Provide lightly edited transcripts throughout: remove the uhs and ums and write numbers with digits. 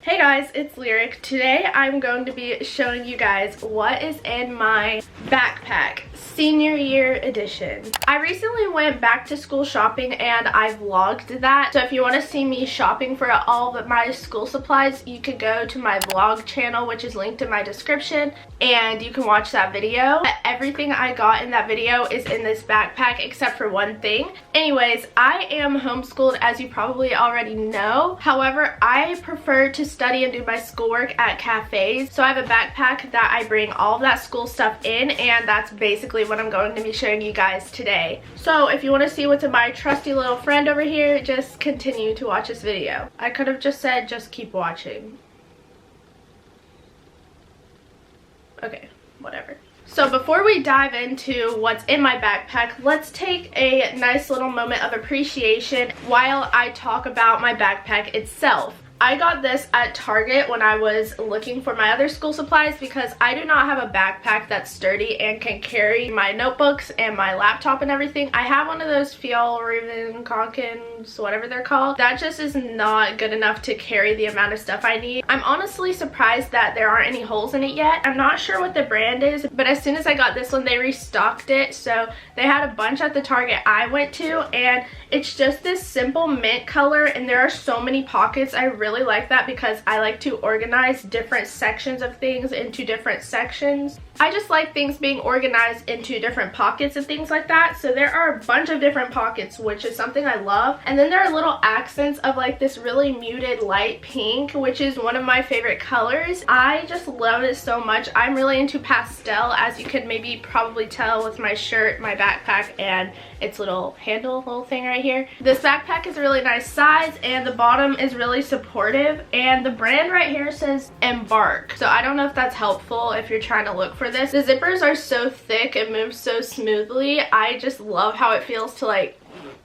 Hey guys, it's Lyric. Today I'm going to be showing you guys what is in my backpack, senior year edition. I recently went back to school shopping and I vlogged that. So if you want to see me shopping for all of my school supplies, you could go to my vlog channel, which is linked in my description, and you can watch that video. Everything I got in that video is in this backpack except for one thing. Anyways, I am homeschooled, as you probably already know. However, I prefer to study and do my schoolwork at cafes. So I have a backpack that I bring all of that school stuff in, and that's basically what I'm going to be showing you guys today. So if you want to see what's in my trusty little friend over here, just continue to watch this video. I could have just said just keep watching. Okay, whatever. So before we dive into what's in my backpack, let's take a nice little moment of appreciation while I talk about my backpack itself. I got this at Target when I was looking for my other school supplies because I do not have a backpack that's sturdy and can carry my notebooks and my laptop and everything. I have one of those Fjallraven-Concans, whatever they're called. That just is not good enough to carry the amount of stuff I need. I'm honestly surprised that there aren't any holes in it yet. I'm not sure what the brand is, but as soon as I got this one, they restocked it. So they had a bunch at the Target I went to, and it's just this simple mint color, and there are so many pockets. I really like that because I like to organize different sections of things into different sections. I just like things being organized into different pockets and things like that. So there are a bunch of different pockets, which is something I love. And then there are little accents of like this really muted light pink, which is one of my favorite colors. I just love it so much. I'm really into pastel, as you could maybe probably tell with my shirt, my backpack, and its little handle little thing right here. This backpack is a really nice size, and the bottom is really supportive, and the brand right here says Embark. So I don't know if that's helpful if you're trying to look for this. The zippers are so thick and move so smoothly. I just love how it feels to like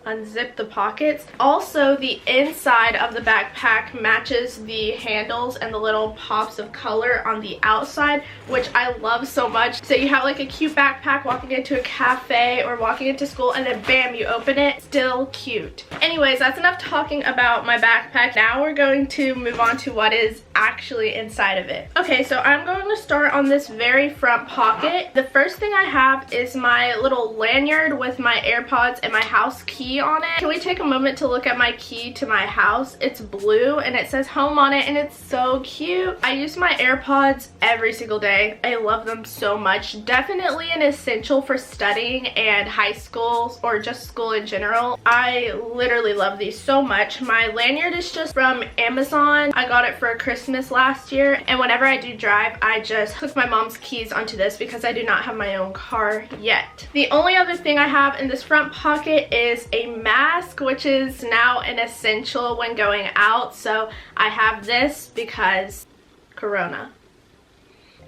unzip the pockets. Also, the inside of the backpack matches the handles and the little pops of color on the outside, which I love so much. So you have like a cute backpack walking into a cafe or walking into school, and then bam, you open it, still cute. Anyways, that's enough talking about my backpack. Now we're going to move on to what is actually inside of it. Okay, so I'm going to start on this very front pocket. The first thing I have is my little lanyard with my AirPods and my house key on it. Can we take a moment to look at my key to my house? It's blue and it says home on it, and it's so cute. I use my AirPods every single day. I love them so much. Definitely an essential for studying and high school or just school in general. I literally love these so much. My lanyard is just from Amazon. I got it for Christmas last year, and whenever I do drive, I just hook my mom's keys onto this because I do not have my own car yet. The only other thing I have in this front pocket is a mask, which is now an essential when going out. So I have this because Corona.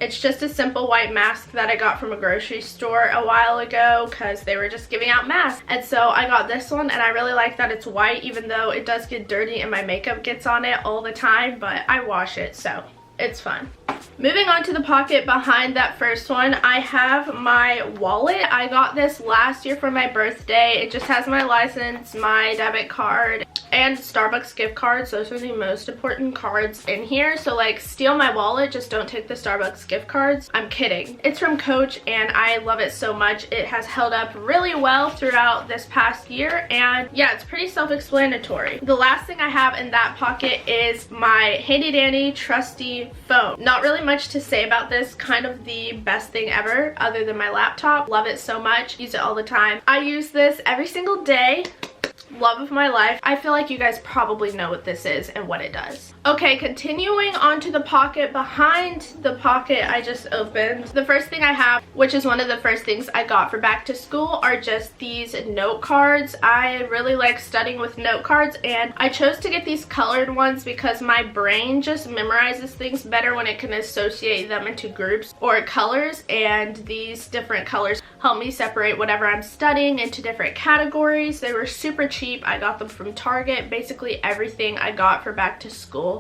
It's just a simple white mask that I got from a grocery store a while ago because they were just giving out masks. And so I got this one, and I really like that it's white, even though it does get dirty and my makeup gets on it all the time, but I wash it, so it's fun. Moving on to the pocket behind that first one, I have my wallet. I got this last year for my birthday. It just has my license, my debit card, and Starbucks gift cards. Those are the most important cards in here. So like, steal my wallet, just don't take the Starbucks gift cards. I'm kidding. It's from Coach, and I love it so much. It has held up really well throughout this past year, and yeah, it's pretty self-explanatory. The last thing I have in that pocket is my handy dandy trusty phone. Not really much to say about this. Kind of the best thing ever other than my laptop. Love it so much. Use it all the time. I use this every single day. Love of my life. I feel like you guys probably know what this is and what it does. Okay, continuing on to the pocket behind the pocket I just opened. The first thing I have, which is one of the first things I got for back to school, are just these note cards. I really like studying with note cards, and I chose to get these colored ones because my brain just memorizes things better when it can associate them into groups or colors, and these different colors help me separate whatever I'm studying into different categories. They were super cheap. I got them from Target. Basically everything I got for back to school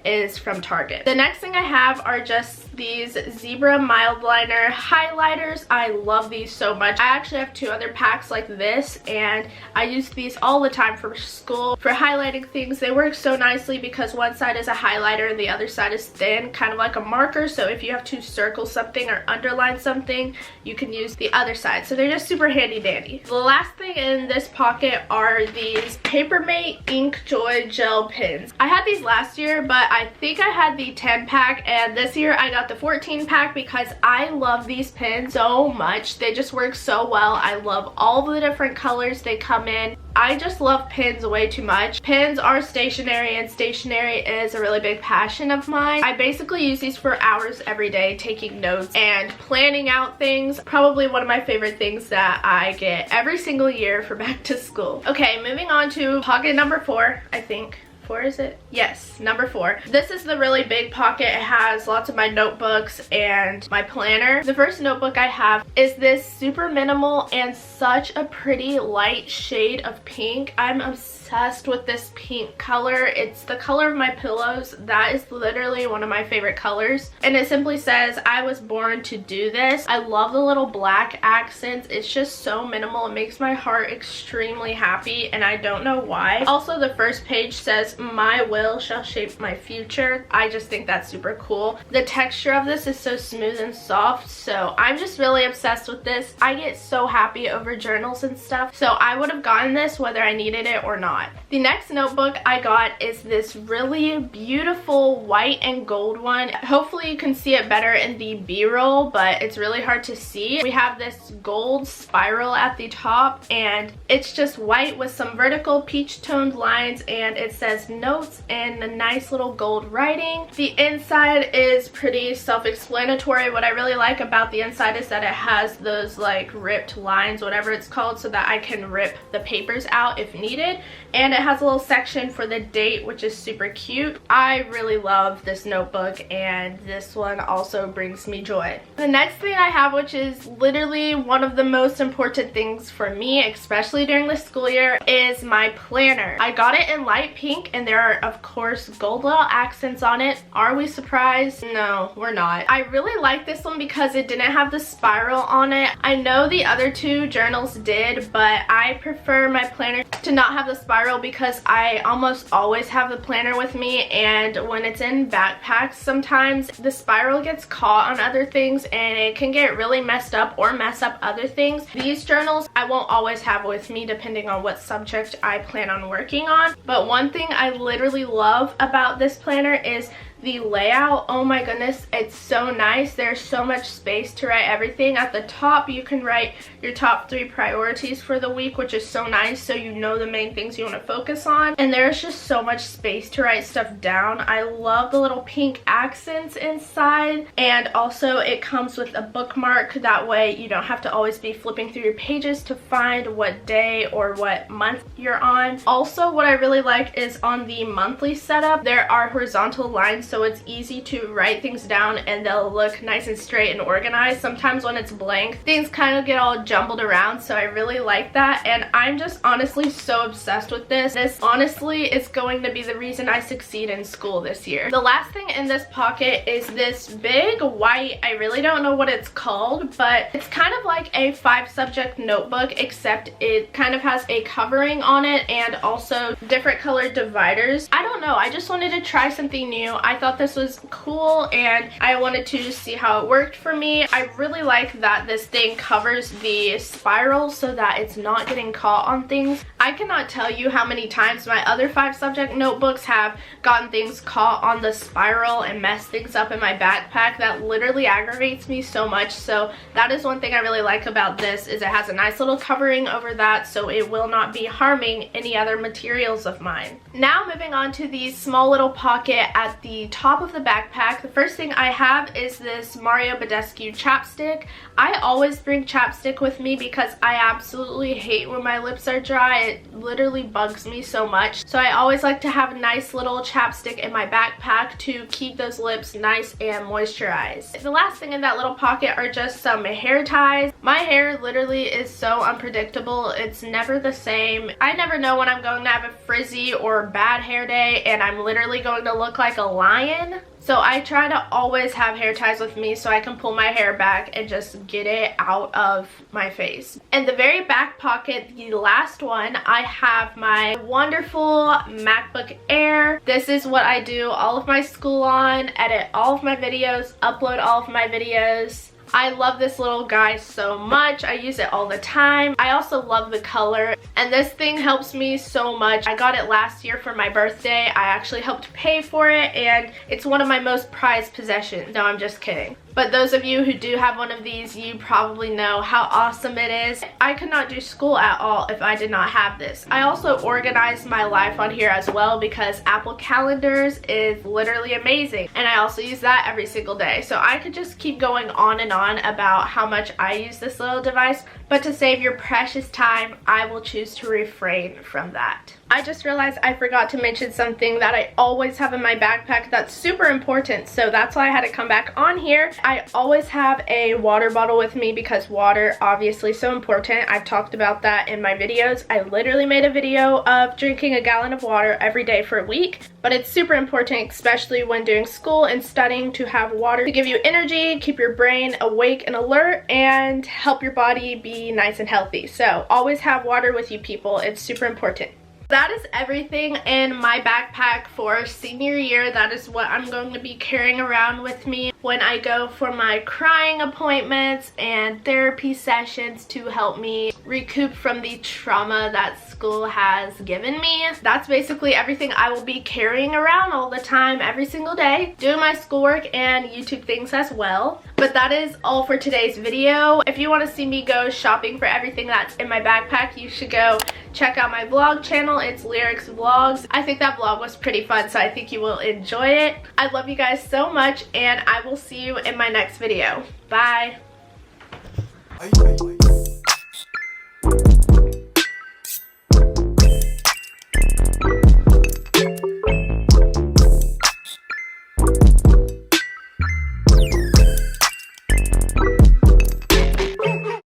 is from Target. The next thing I have are just these Zebra Mildliner highlighters. I love these so much. I actually have 2 other packs like this, and I use these all the time for school for highlighting things. They work so nicely because one side is a highlighter and the other side is thin, kind of like a marker, so if you have to circle something or underline something, you can use the other side. So they're just super handy dandy. The last thing in this pocket are these Papermate Inkjoy gel pens. I had these last year, but I think I had the 10 pack, and this year I got the 14 pack because I love these pens so much. They just work so well. I love all the different colors they come in. I just love pens way too much. Pens are stationery, and stationery is a really big passion of mine. I basically use these for hours every day, taking notes and planning out things. Probably one of my favorite things that I get every single year for back to school. Okay, moving on to pocket number 4, I think. 4, is it? Yes, number 4. This is the really big pocket. It has lots of my notebooks and my planner. The first notebook I have is this super minimal and such a pretty light shade of pink. I'm obsessed with this pink color. It's the color of my pillows. That is literally one of my favorite colors. And it simply says, I was born to do this. I love the little black accents. It's just so minimal. It makes my heart extremely happy, and I don't know why. Also, the first page says, my will shall shape my future. I just think that's super cool. The texture of this is so smooth and soft, so I'm just really obsessed with this. I get so happy over journals and stuff, so I would have gotten this whether I needed it or not. The next notebook I got is this really beautiful white and gold one. Hopefully you can see it better in the B-roll, but it's really hard to see. We have this gold spiral at the top, and it's just white with some vertical peach toned lines, and it says notes and a nice little gold writing. The inside is pretty self-explanatory. What I really like about the inside is that it has those like ripped lines, whatever it's called, so that I can rip the papers out if needed. And it has a little section for the date, which is super cute. I really love this notebook, and this one also brings me joy. The next thing I have, which is literally one of the most important things for me, especially during the school year, is my planner. I got it in light pink, and there are of course gold little accents on it. Are we surprised? No, we're not. I really like this one because it didn't have the spiral on it. I know the other 2 journals did, but I prefer my planner to not have the spiral because I almost always have the planner with me, and when it's in backpacks sometimes the spiral gets caught on other things and it can get really messed up or mess up other things. These journals I won't always have with me depending on what subject I plan on working on, but one thing I literally love about this planner is the layout. Oh my goodness, it's so nice. There's so much space to write everything. At the top you can write your top 3 priorities for the week, which is so nice, so you know the main things you want to focus on, and there's just so much space to write stuff down. I love the little pink accents inside, and also it comes with a bookmark. That way you don't have to always be flipping through your pages to find what day or what month you're on. Also, what I really like is on the monthly setup there are horizontal lines, so it's easy to write things down and they'll look nice and straight and organized. Sometimes when it's blank, things kind of get all jumbled around, so I really like that, and I'm just honestly so obsessed with this. This honestly is going to be the reason I succeed in school this year. The last thing in this pocket is this big white, I really don't know what it's called, but it's kind of like a 5-subject notebook, except it kind of has a covering on it and also different colored dividers. I don't know, I just wanted to try something new. I thought this was cool and I wanted to see how it worked for me. I really like that this thing covers the spiral so that it's not getting caught on things. I cannot tell you how many times my other 5-subject notebooks have gotten things caught on the spiral and messed things up in my backpack. That literally aggravates me so much, so that is one thing I really like about this, is it has a nice little covering over that so it will not be harming any other materials of mine. Now moving on to the small little pocket at the top of the backpack. The first thing I have is this Badescu chapstick. I always bring chapstick with me because I absolutely hate when my lips are dry. It literally bugs me so much. So I always like to have a nice little chapstick in my backpack to keep those lips nice and moisturized. The last thing in that little pocket are just some hair ties. My hair literally is so unpredictable. It's never the same. I never know when I'm going to have a frizzy or bad hair day and I'm literally going to look like a llama flying. So I try to always have hair ties with me so I can pull my hair back and just get it out of my face. In the very back pocket, the last one, I have my wonderful MacBook Air. This is what I do all of my school on, edit all of my videos, upload all of my videos. I love this little guy so much. I use it all the time. I also love the color, and this thing helps me so much. I got it last year for my birthday. I actually helped pay for it, and it's one of my most prized possessions. No, I'm just kidding. But those of you who do have one of these, you probably know how awesome it is. I could not do school at all if I did not have this. I also organize my life on here as well because Apple Calendars is literally amazing. And I also use that every single day. So I could just keep going on and on about how much I use this little device. But to save your precious time, I will choose to refrain from that. I just realized I forgot to mention something that I always have in my backpack that's super important, so that's why I had to come back on here. I always have a water bottle with me because water obviously so important. I've talked about that in my videos. I literally made a video of drinking a gallon of water every day for a week, but it's super important, especially when doing school and studying, to have water to give you energy, keep your brain awake and alert, and help your body be nice and healthy. So always have water with you, people. It's super important. That is everything in my backpack for senior year. That is what I'm going to be carrying around with me when I go for my crying appointments and therapy sessions to help me recoup from the trauma that school has given me. That's basically everything I will be carrying around all the time, every single day, doing my schoolwork and YouTube things as well. But that is all for today's video. If you want to see me go shopping for everything that's in my backpack, you should go check out my vlog channel. It's Lyrics Vlogs. I think that vlog was pretty fun, so I think you will enjoy it. I love you guys so much, and I will see you in my next video. Bye.